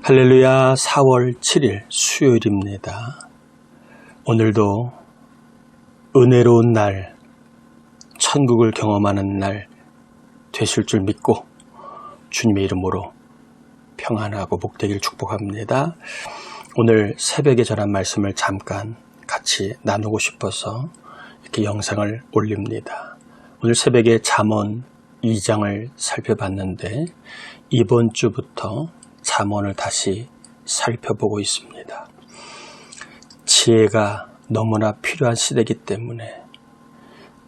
할렐루야. 4월 7일 수요일입니다. 오늘도 은혜로운 날, 천국을 경험하는 날 되실 줄 믿고 주님의 이름으로 평안하고 복되기를 축복합니다. 오늘 새벽에 전한 말씀을 잠깐 같이 나누고 싶어서 이렇게 영상을 올립니다. 오늘 새벽에 잠언 2장을 살펴봤는데 이번 주부터 잠언을 다시 살펴보고 있습니다. 지혜가 너무나 필요한 시대이기 때문에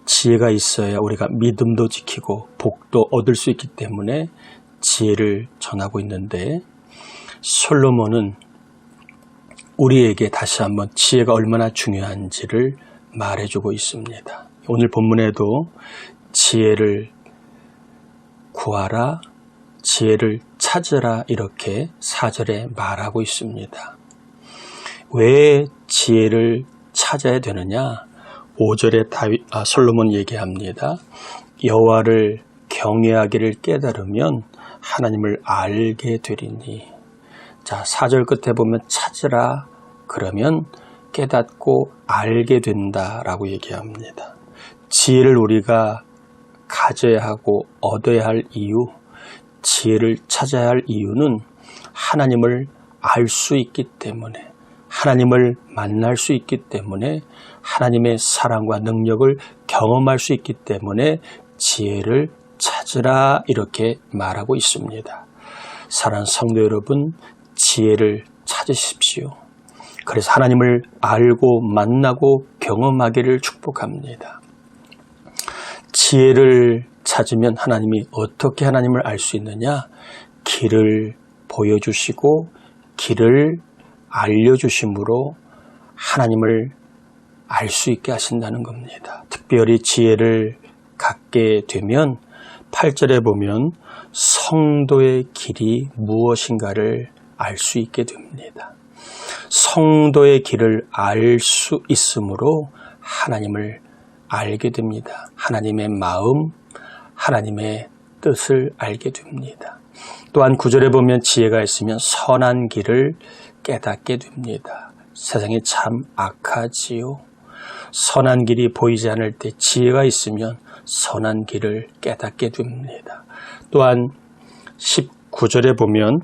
지혜가 있어야 우리가 믿음도 지키고 복도 얻을 수 있기 때문에 지혜를 전하고 있는데, 솔로몬은 우리에게 다시 한번 지혜가 얼마나 중요한지를 말해주고 있습니다. 오늘 본문에도 지혜를 구하라, 지혜를 찾으라 이렇게 4절에 말하고 있습니다. 왜 지혜를 찾아야 되느냐? 5절에 솔로몬 얘기합니다. 여호와를 경외하기를 깨달으면 하나님을 알게 되리니. 자, 4절 끝에 보면 찾으라 그러면 깨닫고 알게 된다라고 얘기합니다. 지혜를 우리가 가져야 하고 얻어야 할 이유, 지혜를 찾아야 할 이유는 하나님을 알 수 있기 때문에, 하나님을 만날 수 있기 때문에, 하나님의 사랑과 능력을 경험할 수 있기 때문에 지혜를 찾으라 이렇게 말하고 있습니다. 사랑하는 성도 여러분, 지혜를 찾으십시오. 그래서 하나님을 알고 만나고 경험하기를 축복합니다. 지혜를 찾으면 하나님이 어떻게 하나님을 알 수 있느냐? 길을 보여주시고 길을 알려주심으로 하나님을 알 수 있게 하신다는 겁니다. 특별히 지혜를 갖게 되면 8절에 보면 성도의 길이 무엇인가를 알 수 있게 됩니다. 성도의 길을 알 수 있으므로 하나님을 알게 됩니다. 하나님의 마음, 하나님의 뜻을 알게 됩니다. 또한 9절에 보면 지혜가 있으면 선한 길을 깨닫게 됩니다. 세상이 참 악하지요. 선한 길이 보이지 않을 때 지혜가 있으면 선한 길을 깨닫게 됩니다. 또한 19절에 보면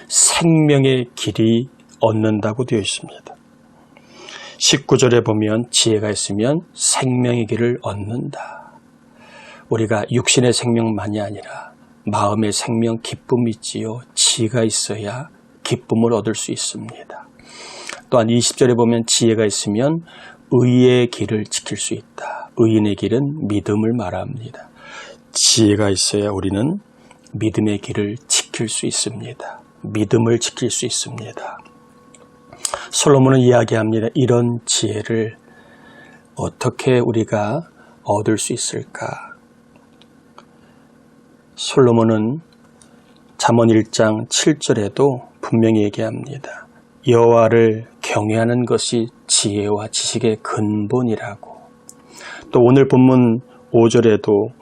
생명의 길이 얻는다고 되어 있습니다. 19절에 보면 지혜가 있으면 생명의 길을 얻는다. 우리가 육신의 생명만이 아니라 마음의 생명, 기쁨이 있지요. 지혜가 있어야 기쁨을 얻을 수 있습니다. 또한 20절에 보면 지혜가 있으면 의의 길을 지킬 수 있다. 의인의 길은 믿음을 말합니다. 지혜가 있어야 우리는 믿음의 길을 지킬 수 있습니다. 믿음을 지킬 수 있습니다. 솔로몬은 이야기합니다. 이런 지혜를 어떻게 우리가 얻을 수 있을까? 솔로몬은 잠언 1장 7절에도 분명히 얘기합니다. 여호와를 경외하는 것이 지혜와 지식의 근본이라고. 또 오늘 본문 5절에도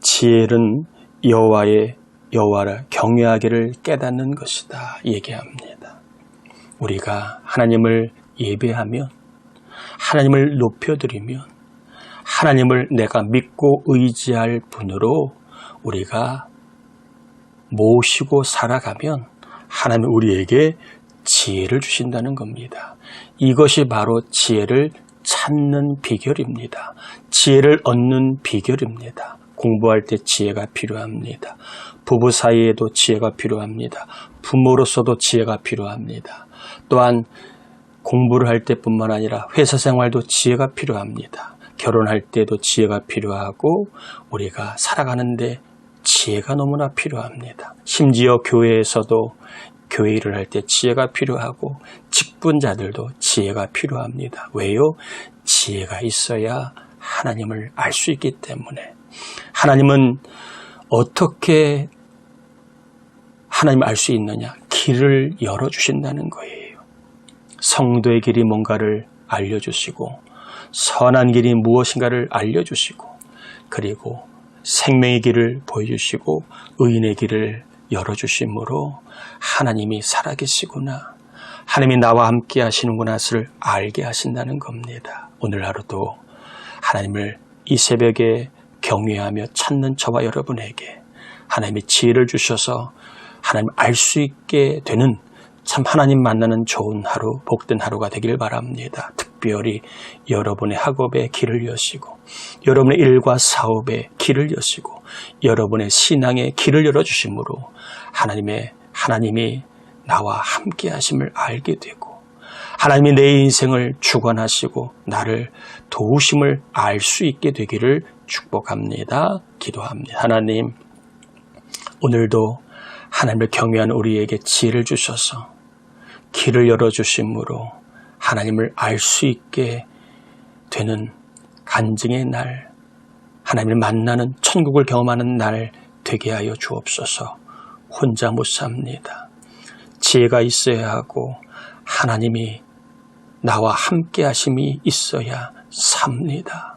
지혜는 여호와를 경외하기를 깨닫는 것이다 얘기합니다. 우리가 하나님을 예배하면, 하나님을 높여드리면, 하나님을 내가 믿고 의지할 분으로 우리가 모시고 살아가면 하나님은 우리에게 지혜를 주신다는 겁니다. 이것이 바로 지혜를 찾는 비결입니다. 지혜를 얻는 비결입니다. 공부할 때 지혜가 필요합니다. 부부 사이에도 지혜가 필요합니다. 부모로서도 지혜가 필요합니다. 또한 공부를 할 때뿐만 아니라 회사 생활도 지혜가 필요합니다. 결혼할 때도 지혜가 필요하고 우리가 살아가는데 지혜가 너무나 필요합니다. 심지어 교회에서도 교회 일을 할 때 지혜가 필요하고 직분자들도 지혜가 필요합니다. 왜요? 지혜가 있어야 하나님을 알 수 있기 때문에. 하나님은 어떻게 하나님을 알 수 있느냐? 길을 열어주신다는 거예요. 성도의 길이 뭔가를 알려주시고, 선한 길이 무엇인가를 알려주시고, 그리고 생명의 길을 보여주시고 의인의 길을 열어주심으로 하나님이 살아계시구나, 하나님이 나와 함께 하시는구나를 알게 하신다는 겁니다. 오늘 하루도 하나님을 이 새벽에 경외하며 찾는 저와 여러분에게 하나님이 지혜를 주셔서 하나님 알 수 있게 되는 참 하나님 만나는 좋은 하루, 복된 하루가 되길 바랍니다. 특별히 여러분의 학업의 길을 여시고, 여러분의 일과 사업의 길을 여시고, 여러분의 신앙의 길을 열어주심으로 하나님이 나와 함께 하심을 알게 되고, 하나님이 내 인생을 주관하시고 나를 도우심을 알 수 있게 되기를 축복합니다. 기도합니다. 하나님, 오늘도 하나님을 경외하는 우리에게 지혜를 주셔서 길을 열어주심으로 하나님을 알 수 있게 되는 간증의 날, 하나님을 만나는 천국을 경험하는 날 되게 하여 주옵소서. 혼자 못 삽니다. 지혜가 있어야 하고 하나님이 나와 함께 하심이 있어야 삽니다.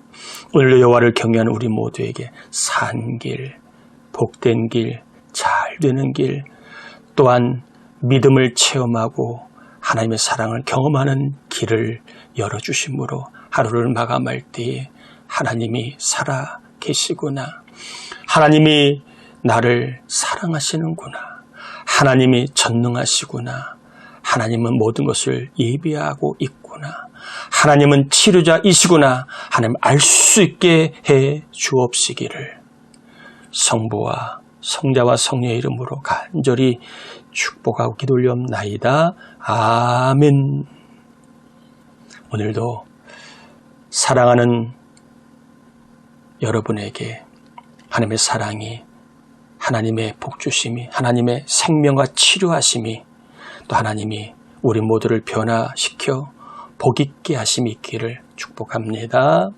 오늘도 여호와를 경외하는 우리 모두에게 산 길, 복된 길, 잘 되는 길, 또한 믿음을 체험하고 하나님의 사랑을 경험하는 길을 열어주심으로 하루를 마감할 때에 하나님이 살아 계시구나, 하나님이 나를 사랑하시는구나, 하나님이 전능하시구나, 하나님은 모든 것을 예비하고 있구나, 하나님은 치료자이시구나, 하나님 알 수 있게 해 주옵시기를 성부와 성자와 성령의 이름으로 간절히 축복하고 기도 올리옵나이다. 아멘. 오늘도 사랑하는 여러분에게 하나님의 사랑이, 하나님의 복주심이, 하나님의 생명과 치료하심이, 또 하나님이 우리 모두를 변화시켜 복 있게 하심이 있기를 축복합니다.